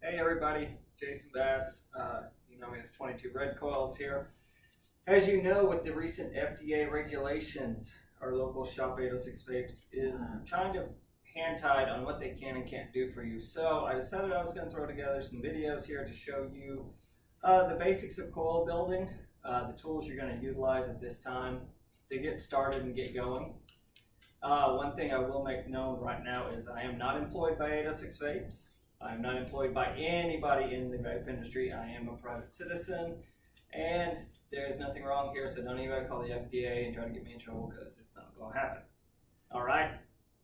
Hey everybody, Jason Bass. You know me as 22 Red Coils here. As you know, with the recent FDA regulations, our local shop 806 Vapes is kind of hand-tied on what they can and can't do for you. So I decided I was going to throw together some videos here to show you the basics of coil building, the tools you're going to utilize at this time to get started and get going. One thing I will make known right now is I am not employed by 806 Vapes. I'm not employed by anybody in the vape industry. I am a private citizen, and there's nothing wrong here, so don't even call the FDA and try to get me in trouble because it's not going to happen. All right?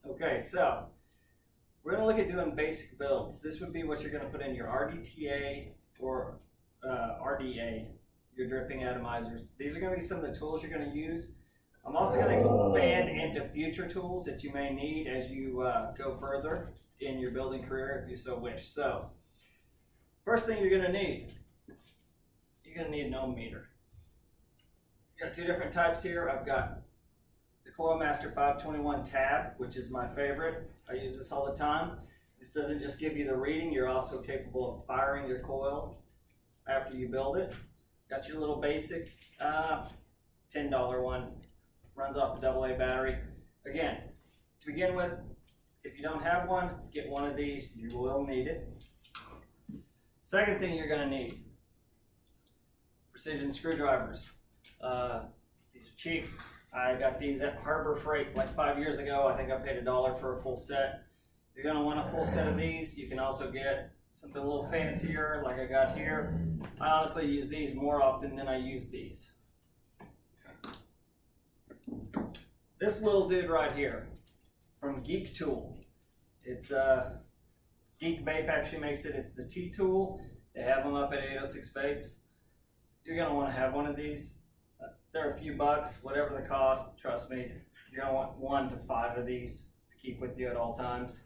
Okay, so we're going to look at doing basic builds. This would be what you're going to put in your RDTA or RDA, your dripping atomizers. These are going to be some of the tools you're going to use. I'm also going to expand into future tools that you may need as you go further in your building career if you so wish. So, first thing you're going to need an ohm meter. Got two different types here. I've got the Coil Master 521 tab, which is my favorite. I use this all the time. This doesn't just give you the reading, you're also capable of firing your coil after you build it. Got your little basic $10 one. Runs off a AA battery. Again, to begin with, if you don't have one, get one of these. You will need it. Second thing you're going to need, precision screwdrivers. These are cheap. I got these at Harbor Freight like 5 years ago. I think I paid $1 for a full set. You're going to want a full set of these. You can also get something a little fancier like I got here. I honestly use these more often than I use these. This little dude right here from Geek Tool. It's Geek Vape actually makes it. It's the T tool. They have them up at 806 Vapes. You're going to want to have one of these. They're a few bucks, whatever the cost. Trust me, you're going to want 1 to 5 of these to keep with you at all times.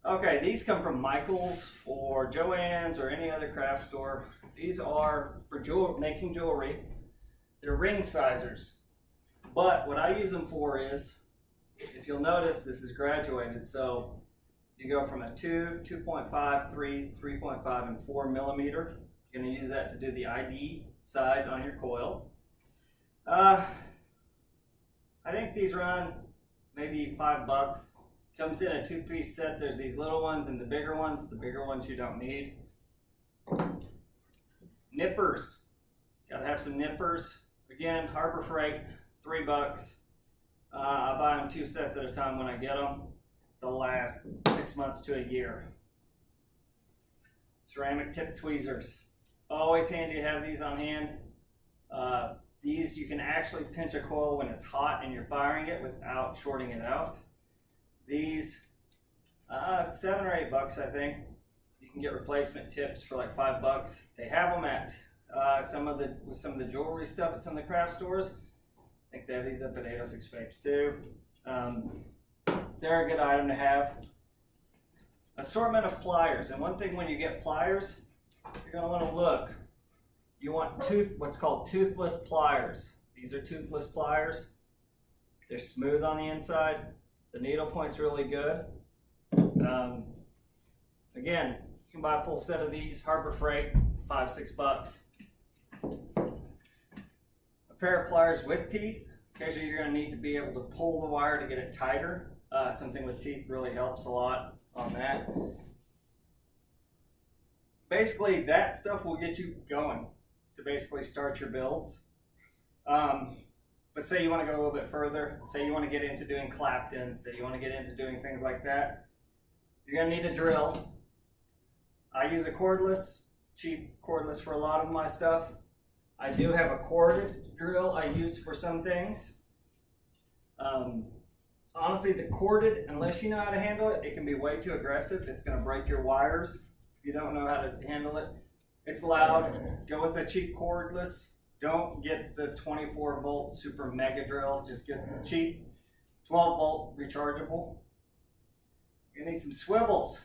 Okay, these come from Michael's or Joann's or any other craft store. These are for making jewelry. They're ring sizers, but what I use them for is, if you'll notice, this is graduated, so you go from a 2, 2.5, 3, 3.5, and 4 millimeter. You're going to use that to do the ID size on your coils. I think these run maybe $5. Comes in a 2-piece set. There's these little ones and the bigger ones. The bigger ones you don't need. Nippers. Got to have some nippers. Again, Harbor Freight, $3. I buy them 2 sets at a time when I get them. They'll last 6 months to a year. Ceramic tip tweezers. Always handy to have these on hand. These you can actually pinch a coil when it's hot and you're firing it without shorting it out. These, $7 or $8 I think. You can get replacement tips for like $5. They have them at some of the jewelry stuff at some of the craft stores. I think they have these up at 806 Vapes too. They're a good item to have. Assortment of pliers, and one thing when you get pliers, you're going to want to look. You want what's called toothless pliers. These are toothless pliers. They're smooth on the inside. The needle point's really good. Again, you can buy a full set of these, Harbor Freight, $5, $6. A pair of pliers with teeth. Occasionally you're going to need to be able to pull the wire to get it tighter. Something with teeth really helps a lot on that. Basically, that stuff will get you going to basically start your builds. But say you want to go a little bit further, say you want to get into doing clapton, say you want to get into doing things like that, you're going to need a drill. I use a cordless, cheap cordless for a lot of my stuff. I do have a corded drill I use for some things. Honestly, the corded, unless you know how to handle it, it can be way too aggressive. It's going to break your wires if you don't know how to handle it. It's loud. Go with a cheap cordless. Don't get the 24 volt super mega drill. Just get the cheap 12 volt rechargeable. You need some swivels.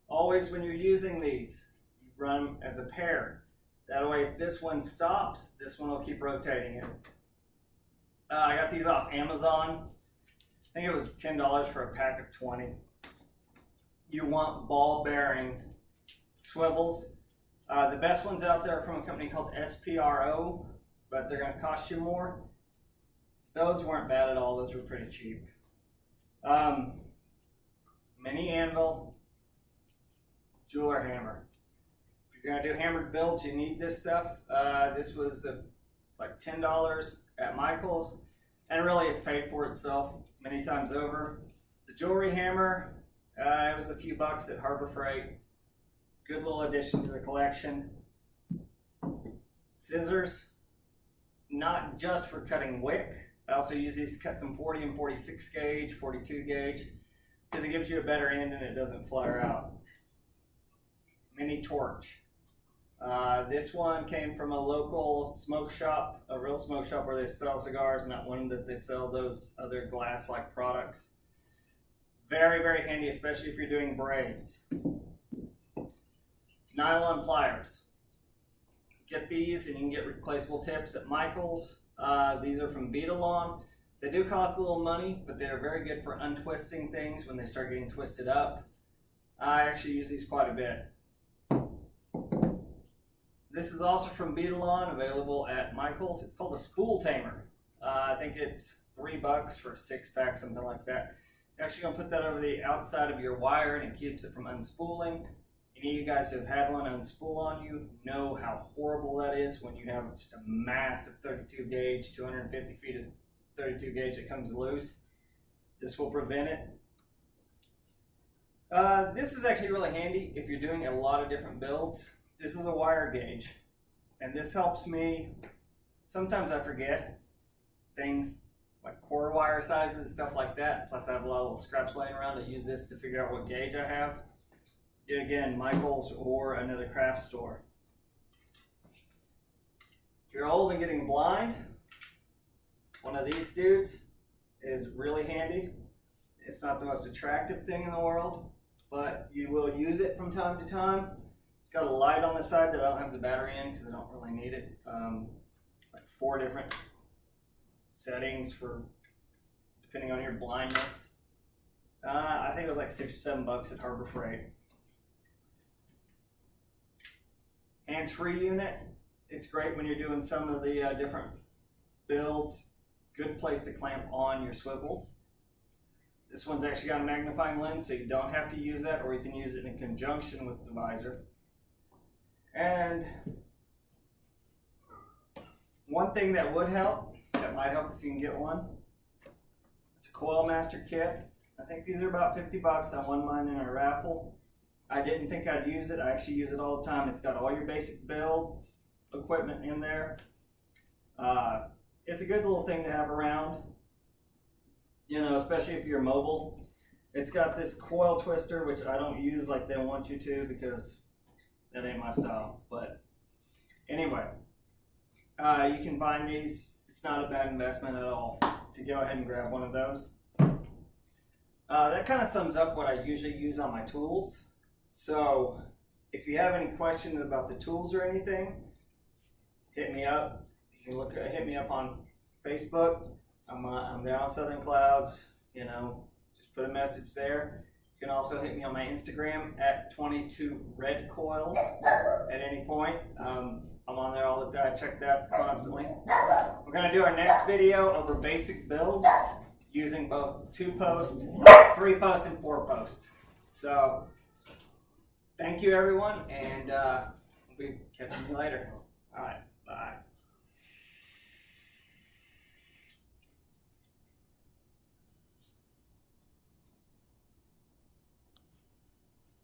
Always when you're using these, you run them as a pair. That way if this one stops, this one will keep rotating it. I got these off Amazon. I think it was $10 for a pack of 20. you want ball bearing swivels. The best ones out there are from a company called SPRO, but they're going to cost you more. Those weren't bad at all. Those were pretty cheap. Mini anvil, jeweler hammer. If you're going to do hammered builds, you need this stuff. This was like $10 at Michael's, and really it's paid for itself many times over. The jewelry hammer, it was a few bucks at Harbor Freight. Good little addition to the collection. Scissors, not just for cutting wick. I also use these to cut some 40 and 46 gauge, 42 gauge, because it gives you a better end and it doesn't flare out. Mini torch. This one came from a local smoke shop, a real smoke shop where they sell cigars, not one that they sell those other glass-like products. Very, very handy, especially if you're doing braids. Nylon pliers. Get these and you can get replaceable tips at Michael's. These are from Beetalon. They do cost a little money, but they're very good for untwisting things when they start getting twisted up. I actually use these quite a bit. This is also from Beetalon, available at Michael's. It's called a spool tamer. I think it's $3 for a 6-pack, something like that. You're actually going to put that over the outside of your wire and it keeps it from unspooling. Any of you guys who have had one unspool on you know how horrible that is when you have just a massive 32 gauge, 250 feet of 32 gauge that comes loose. This will prevent it. This is actually really handy if you're doing a lot of different builds. This is a wire gauge, and this helps me. Sometimes I forget things like core wire sizes and stuff like that. Plus I have a lot of little scraps laying around. I use this to figure out what gauge I have. Again, Michael's or another craft store. If you're old and getting blind, one of these dudes is really handy. It's not the most attractive thing in the world, but you will use it from time to time. It's got a light on the side that I don't have the battery in because I don't really need it. Like 4 different settings for depending on your blindness. I think it was like $6 or $7 at Harbor Freight. Hands-free unit. It's great when you're doing some of the different builds. Good place to clamp on your swivels. This one's actually got a magnifying lens, so you don't have to use that, or you can use it in conjunction with the visor. And one thing that would help, that might help if you can get one, it's a coil master kit. I think these are about $50. I won mine in a raffle. I didn't think I'd use it. I actually use it all the time. It's got all your basic build equipment in there. It's a good little thing to have around, you know, especially if you're mobile. It's got this coil twister, which I don't use like they want you to because that ain't my style. But anyway, you can find these. It's not a bad investment at all to go ahead and grab one of those. That kind of sums up what I usually use on my tools. So if you have any questions about the tools or anything, hit me up. You can hit me up on Facebook. I'm there on Southern Clouds. You know, just put a message there. You can also hit me on my Instagram at 22redcoils at any point. I'm on there all the time. I check that constantly. We're going to do our next video over basic builds using both 2-post, 3-post, and 4-post. So thank you, everyone, and we'll be catching you later. All right, bye.